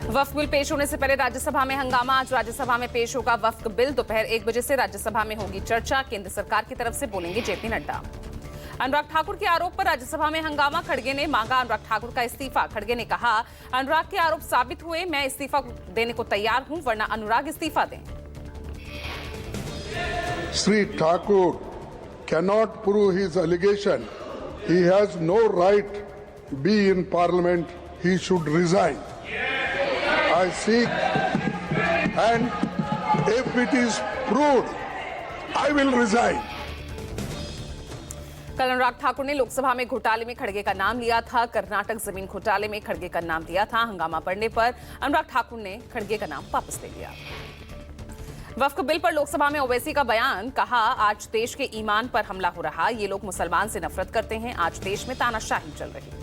वक्फ bill पेश होने से पहले राज्यसभा में हंगामा। आज राज्यसभा में पेश होगा वक्फ बिल। दोपहर 1 बजे से राज्यसभा में होगी चर्चा। केंद्र सरकार की तरफ से बोलेंगे जेपी नड्डा। अनुराग ठाकुर के आरोप पर राज्यसभा में हंगामा। खड़गे ने मांगा अनुराग ठाकुर का इस्तीफा। खड़गे ने कहा, अनुराग के आरोप साबित हुए, मैं इस्तीफा देने को तैयार हूं, वरना अनुराग इस्तीफा दें। Sri Thakur cannot prove his allegation. He has no right to be in parliament. He should resign. I seek, and if it is proved, I will resign. कल अनुराग ठाकुर ने लोकसभा में घोटाले में खड़गे का नाम लिया था। कर्नाटक जमीन घोटाले में खड़गे का नाम दिया था। हंगामा पड़ने पर अनुराग ठाकुर ने खड़गे का नाम वापस ले लिया। वक्फ बिल पर लोकसभा में ओवैसी का बयान। कहा, आज देश के ईमान पर हमला हो रहा। ये लोग मुसलमान से नफरत करते हैं। आज देश में तानाशाही चल रही।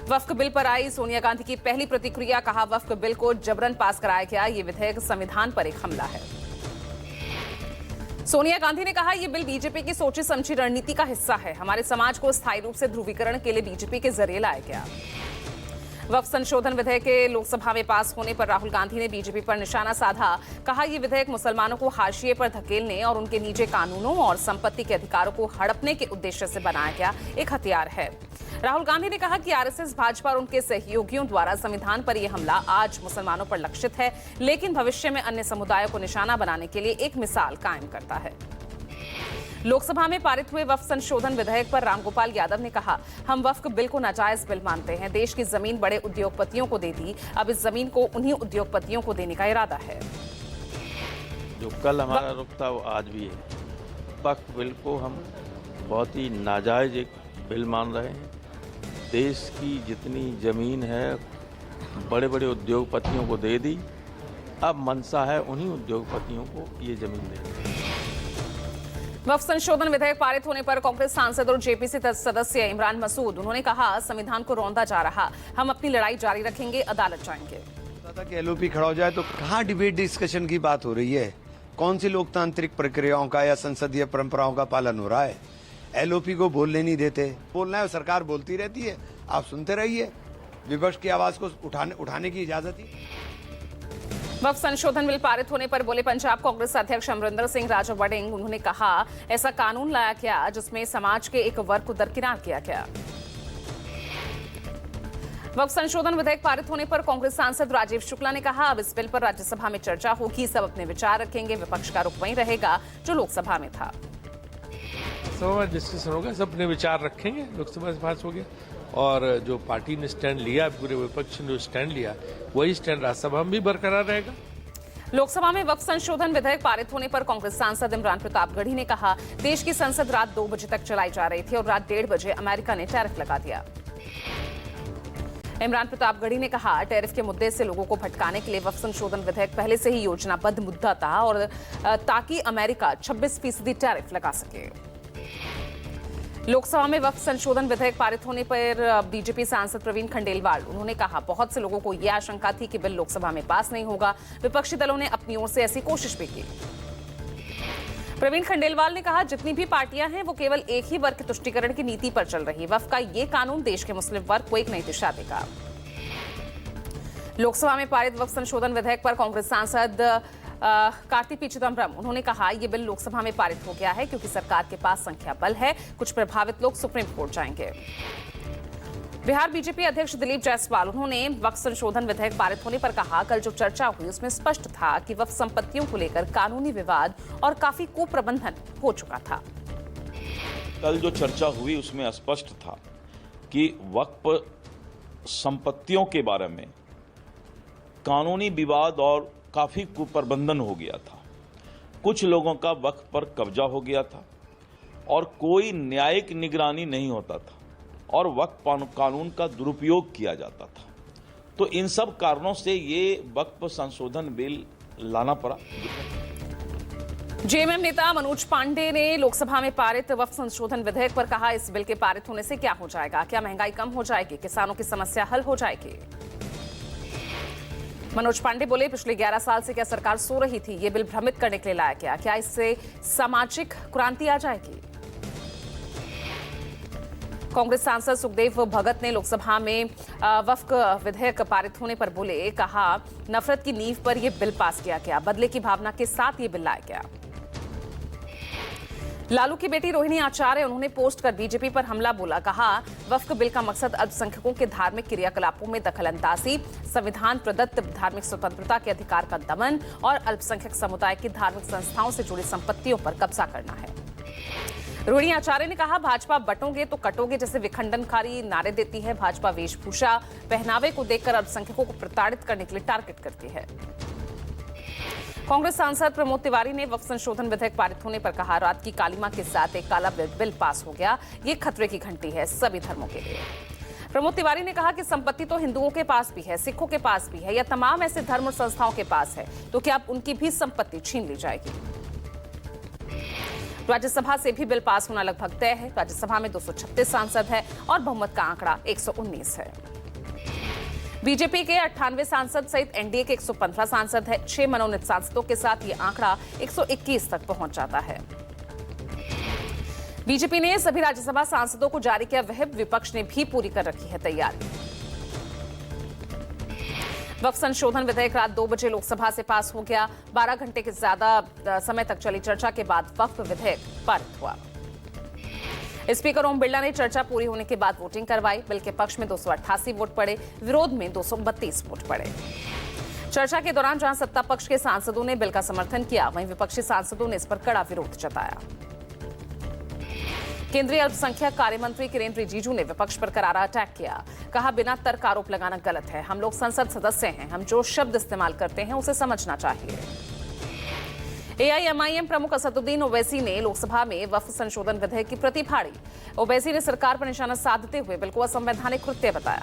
वक्फ बिल पर आई सोनिया गांधी की पहली प्रतिक्रिया। कहा, वक्फ बिल को जबरन पास कराया गया। ये विधेयक संविधान पर एक हमला है। सोनिया गांधी ने कहा, यह बिल बीजेपी की सोची समझी रणनीति का हिस्सा है। हमारे समाज को स्थायी रूप से ध्रुवीकरण के लिए बीजेपी के जरिए लाया गया। वक्फ संशोधन विधेयक के लोकसभा में पास होने पर राहुल गांधी ने बीजेपी पर निशाना साधा। कहा, यह विधेयक मुसलमानों को हाशिए पर धकेलने और उनके निजी कानूनों और संपत्ति के अधिकारों को हड़पने के उद्देश्य से बनाया गया एक हथियार है। राहुल गांधी ने कहा कि आरएसएस, भाजपा और उनके सहयोगियों द्वारा संविधान पर यह हमला आज मुसलमानों पर लक्षित है, लेकिन भविष्य में अन्य समुदायों को निशाना बनाने के लिए एक मिसाल कायम करता है। लोकसभा में पारित हुए वक्फ संशोधन विधेयक पर रामगोपाल यादव ने कहा, हम वक्फ बिल को नाजायज बिल मानते हैं। देश की जमीन बड़े उद्योगपतियों को दे दी, अब इस जमीन को उन्हीं उद्योगपतियों को देने का इरादा है। जो कल हमारा रुख था वो आज भी है। वक्फ बिल को हम बहुत ही नाजायज एक बिल मान रहे हैं। देश की जितनी जमीन है बड़े बड़े उद्योगपतियों को दे दी, अब मनसा है उन्हीं उद्योगपतियों को ये जमीन देनी। वक्फ संशोधन विधेयक पारित होने पर कांग्रेस सांसद और जेपीसी सदस्य इमरान मसूद, उन्होंने कहा, संविधान को रौंदा जा रहा, हम अपनी लड़ाई जारी रखेंगे, अदालत जाएंगे। कि एलओपी खड़ा हो जाए तो कहाँ डिबेट डिस्कशन की बात हो रही है? कौन सी लोकतांत्रिक प्रक्रियाओं का या संसदीय परंपराओं का पालन हो रहा है? एलओपी को बोलने नहीं देते। बोलना है, सरकार बोलती रहती है, आप सुनते रहिए। विपक्ष की आवाज को उठाने की इजाजत ही। वक्फ संशोधन बिल पारित होने पर बोले पंजाब कांग्रेस अध्यक्ष अमरिंदर सिंह राजा वड़िंग। उन्होंने कहा, ऐसा कानून लाया गया जिसमें समाज के एक वर्ग को दरकिनार किया गया। वक्फ संशोधन विधेयक पारित होने पर कांग्रेस सांसद राजीव शुक्ला ने कहा, अब इस बिल पर राज्यसभा में चर्चा होगी, सब अपने विचार रखेंगे, विपक्ष का रुख वहीं रहेगा जो लोकसभा में था। सभा में डिस्कशन होगा, सब अपने विचार रखेंगे, लोकसभा से पास हो गया। और जो पार्टी ने स्टैंड लिया, पूरे विपक्ष ने जो स्टैंड लिया, वही स्टैंड राज्यसभा में भी बरकरार रहेगा। लोकसभा में वक्फ संशोधन विधेयक पारित होने पर कांग्रेस सांसद इमरान प्रतापगढ़ी ने कहा, देश की संसद रात 2 बजे तक चलाई जा रही थी और रात 1:30 बजे अमेरिका ने टैरिफ लगा दिया। इमरान प्रतापगढ़ी ने कहा, टैरिफ के मुद्दे से लोगों को भटकाने के लिए वक्फ संशोधन विधेयक पहले से ही योजनाबद्ध मुद्दा था और ताकि अमेरिका 26% टैरिफ लगा सके। लोकसभा में वक्फ संशोधन विधेयक पारित होने पर बीजेपी सांसद प्रवीण खंडेलवाल, उन्होंने कहा, बहुत से लोगों को यह आशंका थी कि बिल लोकसभा में पास नहीं होगा। विपक्षी दलों ने अपनी ओर से ऐसी कोशिश भी की। प्रवीण खंडेलवाल ने कहा, जितनी भी पार्टियां हैं वो केवल एक ही वर्ग के तुष्टीकरण की नीति पर चल रही है। वक्फ का ये कानून देश के मुस्लिम वर्ग को एक नई दिशा देगा। लोकसभा में पारित वक्फ संशोधन विधेयक पर कांग्रेस सांसद कार्ति पी चिदम्बरम, उन्होंने कहा, यह बिल लोकसभा में पारित हो गया है क्योंकि सरकार के पास संख्या बल है। कुछ प्रभावित लोग सुप्रीम कोर्ट जाएंगे। बिहार बीजेपी अध्यक्ष दिलीप जायसवाल, उन्होंने वक्फ संशोधन विधेयक पारित होने पर कहा, कल जो चर्चा हुई उसमें स्पष्ट था कि वक्फ संपत्तियों को लेकर कानूनी विवाद और काफी कुप्रबंधन हो चुका था। कल जो चर्चा हुई उसमें स्पष्ट था कि वक्फ संपत्तियों के बारे में कानूनी विवाद और काफी कुप्रबंधन हो गया था। कुछ लोगों का वक्फ पर कब्जा हो गया था और कोई न्यायिक निगरानी नहीं होता था और वक्फ कानून का दुरुपयोग किया जाता था। तो इन सब कारणों से ये वक्फ संशोधन बिल लाना पड़ा। जेएमएम नेता मनोज पांडे ने लोकसभा में पारित वक्फ संशोधन विधेयक पर कहा, इस बिल के पारित होने से क्या हो जाएगा? क्या महंगाई कम हो जाएगी? किसानों की समस्या हल हो जाएगी? मनोज पांडे बोले, पिछले 11 साल से क्या सरकार सो रही थी? ये बिल भ्रमित करने के लिए लाया गया। क्या इससे सामाजिक क्रांति आ जाएगी? कांग्रेस सांसद सुखदेव भगत ने लोकसभा में वक्फ विधेयक पारित होने पर बोले, कहा नफरत की नींव पर यह बिल पास किया गया, बदले की भावना के साथ ये बिल लाया गया। लालू की बेटी रोहिणी आचार्य, उन्होंने पोस्ट कर बीजेपी पर हमला बोला, कहा वक्फ बिल का मकसद अल्पसंख्यकों के धार्मिक क्रियाकलापों में दखलंदाजी, संविधान प्रदत्त धार्मिक स्वतंत्रता के अधिकार का दमन और अल्पसंख्यक समुदाय की धार्मिक संस्थाओं से जुड़ी संपत्तियों पर कब्जा करना है। रोहिणी आचार्य ने कहा भाजपा बटोगे तो कटोगे जैसे विखंडनकारी नारे देती है। भाजपा वेशभूषा पहनावे को देखकर अल्पसंख्यकों को प्रताड़ित करने के लिए टारगेट करती है। कांग्रेस सांसद प्रमोद तिवारी ने वक्फ संशोधन विधेयक पारित होने पर कहा, रात की कालिमा के साथ एक काला बिल पास हो गया, ये खतरे की घंटी है सभी धर्मों के लिए। प्रमोद तिवारी ने कहा कि संपत्ति तो हिंदुओं के पास भी है, सिखों के पास भी है, या तमाम ऐसे धर्म और संस्थाओं के पास है, तो क्या अब उनकी भी संपत्ति छीन ली जाएगी। राज्यसभा से भी बिल पास होना लगभग तय है। राज्यसभा में 236 सांसद है और बहुमत का आंकड़ा 119 है। बीजेपी के 98 सांसद सहित एनडीए के 115 सांसद है। 6 मनोनीत सांसदों के साथ ये आंकड़ा 121 तक पहुंच जाता है। बीजेपी ने सभी राज्यसभा सांसदों को जारी किया व्हिप, विपक्ष ने भी पूरी कर रखी है तैयारी। वक्फ संशोधन विधेयक रात 2 बजे लोकसभा से पास हो गया। 12 घंटे के ज्यादा समय तक चली चर्चा के बाद वक्फ विधेयक पारित हुआ। स्पीकर ओम बिरला ने चर्चा पूरी होने के बाद वोटिंग करवाई। बिल के पक्ष में 288 वोट पड़े, विरोध में 232 वोट पड़े। चर्चा के दौरान जहां सत्ता पक्ष के सांसदों ने बिल का समर्थन किया, वहीं विपक्षी सांसदों ने इस पर कड़ा विरोध जताया। केंद्रीय अल्पसंख्यक कार्य मंत्री किरेन रिजिजू ने विपक्ष पर करारा अटैक किया, कहा बिना तर्क आरोप लगाना गलत है। हम लोग संसद सदस्य हैं, हम जो शब्द इस्तेमाल करते हैं उसे समझना चाहिए। एआईएमआईएम प्रमुख असदुद्दीन ओवैसी ने लोकसभा में वक्फ संशोधन विधेयक की प्रति फाड़ी। ओवैसी ने सरकार पर निशाना साधते हुए बिल को असंवैधानिक कृत्य बताया।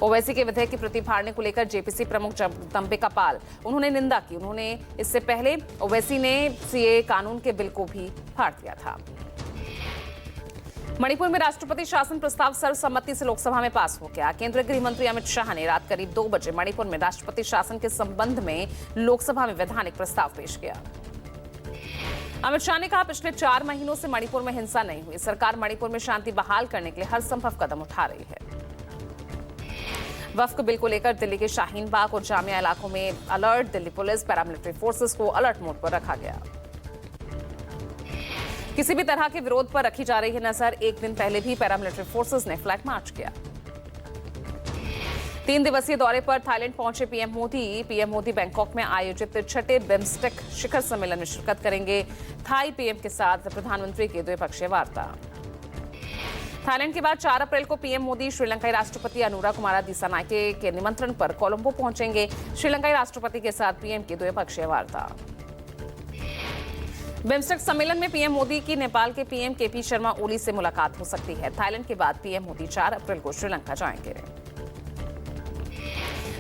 ओवैसी के विधेयक की प्रति फाड़ने को लेकर जेपीसी प्रमुख जगदंबिका पाल, उन्होंने निंदा की। उन्होंने इससे पहले ओवैसी ने सीए कानून के बिल को भी फाड़ दिया था। मणिपुर में राष्ट्रपति शासन प्रस्ताव सर्वसम्मति से लोकसभा में पास हो गया। केंद्रीय गृह मंत्री अमित शाह ने रात करीब 2 बजे मणिपुर में राष्ट्रपति शासन के संबंध में लोकसभा में वैधानिक प्रस्ताव पेश किया। अमित शाह ने कहा पिछले 4 महीनों से मणिपुर में हिंसा नहीं हुई। सरकार मणिपुर में शांति बहाल करने के लिए हर संभव कदम उठा रही है। वक्फ बिल को लेकर दिल्ली के शाहीन बाग और जामिया इलाकों में alert. Delhi police, paramilitary forces को अलर्ट मोड पर रखा गया। किसी भी तरह के विरोध पर रखी जा रही है नजर। एक दिन पहले भी पैरामिलिट्री फोर्सेस ने फ्लैग मार्च किया। 3 दिवसीय दौरे पर थाईलैंड पहुंचे पीएम मोदी बैंकॉक में आयोजित 6ठे बिम्स्टेक शिखर सम्मेलन में शिरकत करेंगे। थाई पीएम के साथ प्रधानमंत्री की द्विपक्षीय वार्ता। थाईलैंड के बाद 4 अप्रैल को पीएम मोदी श्रीलंकाई राष्ट्रपति अनुरा कुमारा दिसानायके के निमंत्रण पर कोलंबो पहुंचेंगे। श्रीलंकाई राष्ट्रपति के साथ पीएम की द्विपक्षीय वार्ता। बिम्स्टेक सम्मेलन में पीएम मोदी की नेपाल के पीएम केपी शर्मा ओली से मुलाकात हो सकती है। थाईलैंड के बाद पीएम मोदी 4 अप्रैल को श्रीलंका जाएंगे।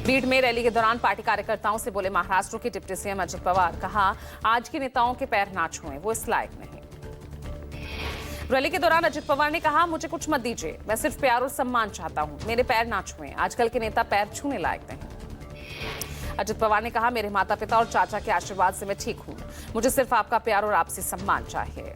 बीड में रैली के दौरान पार्टी कार्यकर्ताओं से बोले महाराष्ट्र के डिप्टी सीएम अजित पवार, कहा आज के नेताओं के पैर ना छुएं, वो इस लायक नहीं। रैली के दौरान अजित पवार ने कहा मुझे कुछ मत दीजिए, मैं सिर्फ प्यार और सम्मान चाहता हूं, मेरे पैर ना छुएं, आजकल के नेता पैर छूने लायक नहीं। अजित पवार ने कहा मेरे माता पिता और चाचा के आशीर्वाद से मैं ठीक हूं, मुझे सिर्फ आपका प्यार और आपसे सम्मान चाहिए।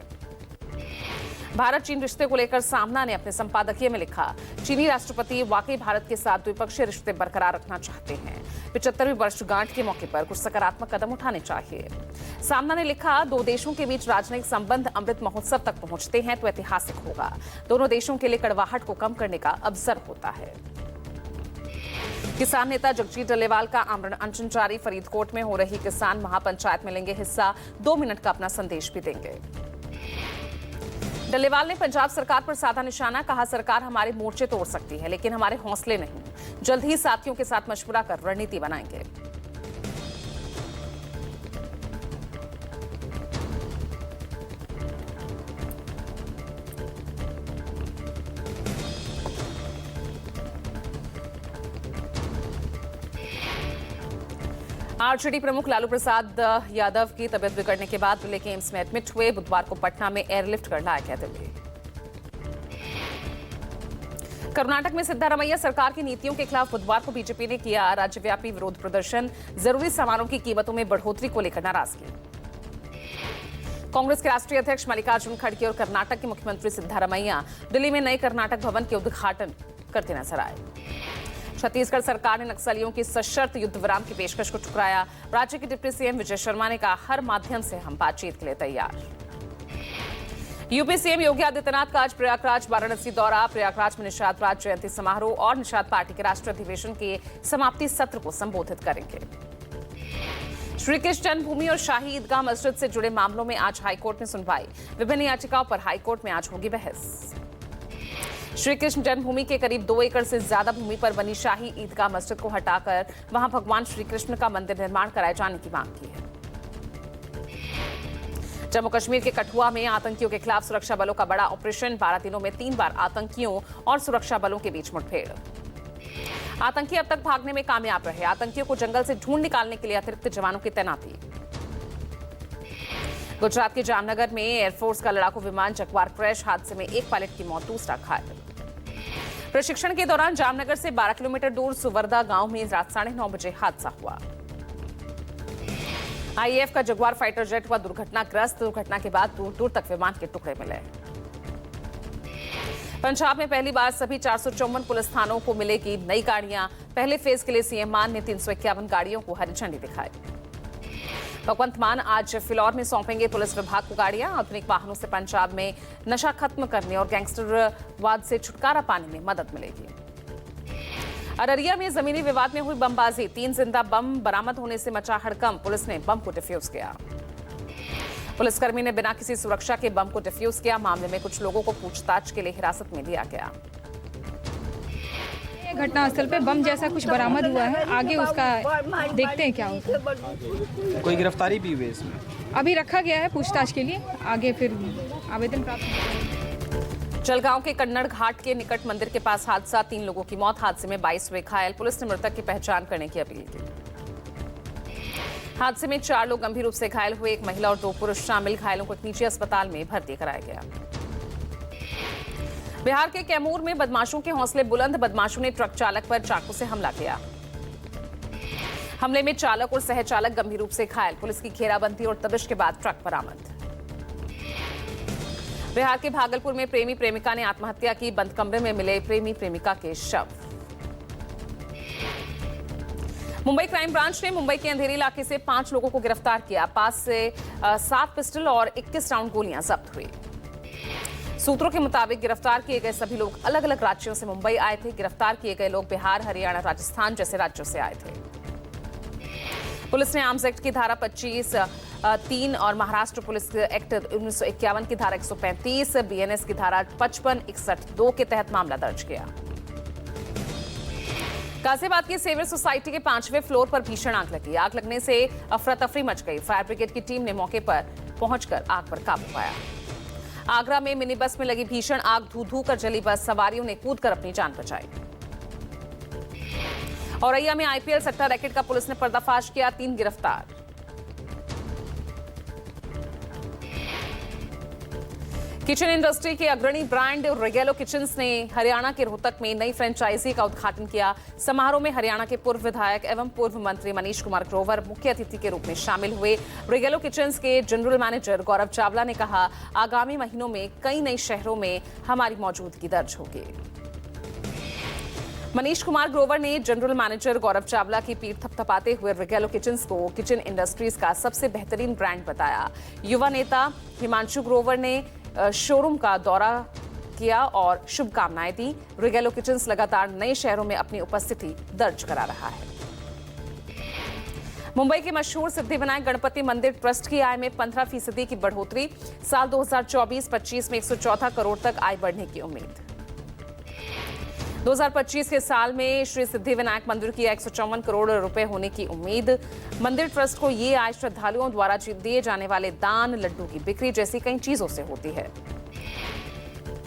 भारत चीन रिश्ते को लेकर सामना ने अपने संपादकीय में लिखा, चीनी राष्ट्रपति वाकई भारत के साथ द्विपक्षीय रिश्ते बरकरार रखना चाहते हैं। 75वीं वर्षगांठ के मौके पर कुछ सकारात्मक कदम उठाने चाहिए। सामना ने लिखा 2 देशों के बीच राजनयिक संबंध अमृत महोत्सव तक पहुंचते हैं तो ऐतिहासिक होगा। दोनों देशों के लिए कड़वाहट को कम करने का अवसर होता है। किसान नेता जगजीत डल्लेवाल का आमरण अनशन जारी। फरीदकोट में हो रही किसान महापंचायत में लेंगे हिस्सा। 2 मिनट का अपना संदेश भी देंगे। डल्लेवाल ने पंजाब सरकार पर साधा निशाना, कहा सरकार हमारे मोर्चे तोड़ सकती है लेकिन हमारे हौसले नहीं। जल्द ही साथियों के साथ मशवरा कर रणनीति बनाएंगे। आरजेडी प्रमुख लालू प्रसाद यादव की तबियत बिगड़ने के बाद दिल्ली के एम्स में एडमिट हुए। बुधवार को पटना में एयरलिफ्ट कर लाया गया दिल्ली। कर्नाटक में सिद्धारमैया सरकार की नीतियों के खिलाफ बुधवार को बीजेपी ने किया राज्यव्यापी विरोध प्रदर्शन। जरूरी सामानों की कीमतों में बढ़ोतरी को लेकर नाराजगी। कांग्रेस के राष्ट्रीय अध्यक्ष मल्लिकार्जुन खड़गे और कर्नाटक के मुख्यमंत्री सिद्धारमैया दिल्ली में नए कर्नाटक भवन के उद्घाटन करते नजर आए। छत्तीसगढ़ सरकार ने नक्सलियों की सशर्त युद्ध विराम की पेशकश को ठुकराया। राज्य के डिप्टी सीएम विजय शर्मा ने कहा, हर माध्यम से हम बातचीत के लिए तैयार। यूपी सीएम योगी आदित्यनाथ का आज प्रयागराज वाराणसी दौरा। प्रयागराज में निषाद राज जयंती समारोह और निषाद पार्टी के राष्ट्रीय अधिवेशन के समाप्ति सत्र को संबोधित करेंगे। श्री कृष्ण जन्मभूमि और शाही ईदगाह मस्जिद से जुड़े मामलों में आज हाईकोर्ट में सुनवाई। विभिन्न याचिकाओं पर हाईकोर्ट में आज होगी बहस। श्री कृष्ण जन्मभूमि के करीब 2 एकड़ से ज्यादा भूमि पर बनी शाही ईदगाह मस्जिद को हटाकर वहां भगवान श्री कृष्ण का मंदिर निर्माण कराए जाने की मांग की है। जम्मू कश्मीर के कठुआ में आतंकियों के खिलाफ सुरक्षा बलों का बड़ा ऑपरेशन। 12 दिनों में 3 बार आतंकियों और सुरक्षा बलों के बीच मुठभेड़। आतंकी अब तक भागने में कामयाब रहे। आतंकियों को जंगल से ढूंढ निकालने के लिए अतिरिक्त जवानों की तैनाती। गुजरात के जामनगर में एयरफोर्स का लड़ाकू विमान जगवार क्रैश। हादसे में एक पायलट की मौत, दूसरा घायल। प्रशिक्षण के दौरान जामनगर से 12 किलोमीटर दूर सुवरदा गांव में रात 9:30 बजे हादसा हुआ। आईएएफ का जगुआर फाइटर जेट हुआ दुर्घटनाग्रस्त। दुर्घटना के बाद दूर दूर तक विमान के टुकड़े मिले। पंजाब में पहली बार सभी 454 पुलिस थानों को मिलेगी नई गाड़ियां। पहले फेज के लिए सीएम मान ने 351 गाड़ियों को हरी झंडी दिखाई। भगवंत मान आज फिलौर में सौंपेंगे पुलिस विभाग को गाड़ियां। आधुनिक वाहनों से पंजाब में नशा खत्म करने और गैंगस्टरवाद से छुटकारा पाने में मदद मिलेगी। अररिया में जमीनी विवाद में हुई बमबाजी। 3 जिंदा बम बरामद होने से मचा हड़कंप। पुलिस ने बम को डिफ्यूज किया। पुलिसकर्मी ने बिना किसी सुरक्षा के बम को डिफ्यूज किया। मामले में कुछ लोगों को पूछताछ के लिए हिरासत में लिया गया। घटनास्थल पे बम जैसा कुछ बरामद हुआ है। आगे उसका देखते हैं क्या होता है। कोई गिरफ्तारी भी हुई है इसमें? अभी रखा गया है पूछताछ के लिए। आगे फिर आवेदन प्राप्त होगा। जलगांव के कन्नड़ घाट के निकट मंदिर के पास हादसा। 3 लोगों की मौत, हादसे में 22 हुए घायल। पुलिस ने मृतक की पहचान करने की अपील की। हादसे में 4 लोग गंभीर रूप से घायल हुए। 1 महिला और 2 पुरुष शामिल। घायलों को एक निजी अस्पताल में भर्ती कराया गया। बिहार के कैमूर में बदमाशों के हौसले बुलंद। बदमाशों ने ट्रक चालक पर चाकू से हमला किया। हमले में चालक और सहचालक गंभीर रूप से घायल। पुलिस की घेराबंदी और तबिश के बाद ट्रक बरामद। बिहार के भागलपुर में प्रेमी प्रेमिका ने आत्महत्या की। बंद कमरे में मिले प्रेमी प्रेमिका के शव। मुंबई क्राइम ब्रांच ने मुंबई के अंधेरी इलाके से 5 लोगों को गिरफ्तार किया। पास से 7 पिस्टल और 21 राउंड गोलियां जब्त हुई। सूत्रों के मुताबिक गिरफ्तार किए गए सभी लोग अलग अलग राज्यों से मुंबई आए थे। गिरफ्तार किए गए लोग बिहार, हरियाणा, राजस्थान जैसे राज्यों से आए थे। पुलिस ने आर्म्स एक्ट की धारा 25(3) और महाराष्ट्र पुलिस एक्ट 1951 की धारा 135, बीएनएस की धारा 55(61)(2) के तहत मामला दर्ज किया। गाजियाबाद की सेवियर सोसाइटी के 5वें फ्लोर पर भीषण आग लगी। आग लगने से अफरा तफरी मच गई। फायर ब्रिगेड की टीम ने मौके पर पहुंचकर आग पर काबू पाया। आगरा में मिनी बस में लगी भीषण आग। धू कर जली बस। सवारियों ने कूदकर अपनी जान बचाई। औरैया में आईपीएल सट्टा रैकेट का पुलिस ने पर्दाफाश किया। 3 गिरफ्तार। किचन इंडस्ट्री के अग्रणी ब्रांड रेगेलो किचन्स ने हरियाणा के रोहतक में नई फ्रेंचाइजी का उद्घाटन किया। समारोह में हरियाणा के पूर्व विधायक एवं पूर्व मंत्री मनीष कुमार ग्रोवर मुख्य अतिथि के रूप में शामिल हुए। रेगेलो किचन्स के जनरल मैनेजर गौरव चावला ने कहा, आगामी महीनों में कई नए शहरों में हमारी मौजूदगी दर्ज होगी। मनीष कुमार ग्रोवर ने जनरल मैनेजर गौरव चावला की पीठ थपथपाते हुए रेगेलो किचन्स को किचन इंडस्ट्रीज का सबसे बेहतरीन ब्रांड बताया। युवा नेता हिमांशु ग्रोवर ने शोरूम का दौरा किया और शुभकामनाएं दी। रेगेलो किचन्स लगातार नए शहरों में अपनी उपस्थिति दर्ज करा रहा है। मुंबई के मशहूर सिद्धिविनायक गणपति मंदिर ट्रस्ट की आय में 15% की बढ़ोतरी। साल 2024-25 में 114 करोड़ तक आय बढ़ने की उम्मीद। 2025 के साल में श्री सिद्धिविनायक मंदिर की 154 करोड़ रुपए होने की उम्मीद। मंदिर ट्रस्ट को ये आय श्रद्धालुओं द्वारा दिए जाने वाले दान, लड्डू की बिक्री जैसी कई चीजों से होती है।